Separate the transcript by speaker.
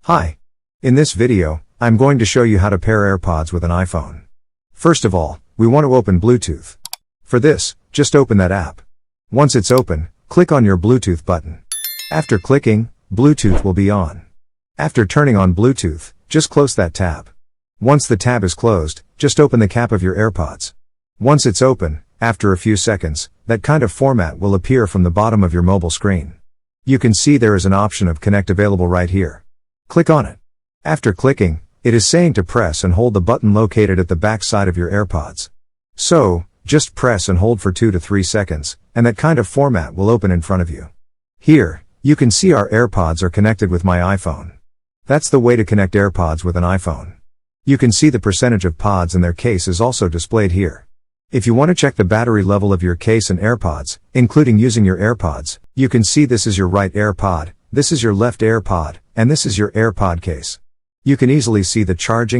Speaker 1: Hi. In this video, I'm going to show you how to pair AirPods with an iPhone. First of all, we want to open Bluetooth. For this, just open that app. Once it's open, click on your Bluetooth button. After clicking, Bluetooth will be on. After turning on Bluetooth, just close that tab. Once the tab is closed, just open the cap of your AirPods. Once it's open, after a few seconds, that kind of format will appear from the bottom of your mobile screen. You can see there is an option of Connect available right here. Click on it. After clicking, it is saying to press and hold the button located at the back side of your AirPods. So, just press and hold for 2 to 3 seconds, and that kind of format will open in front of you. Here, you can see our AirPods are connected with my iPhone. That's the way to connect AirPods with an iPhone. You can see the percentage of pods in their case is also displayed here. If you want to check the battery level of your case and AirPods, including using your AirPods, you can see this is your right AirPod, this is your left AirPod, and this is your AirPod case. You can easily see the charging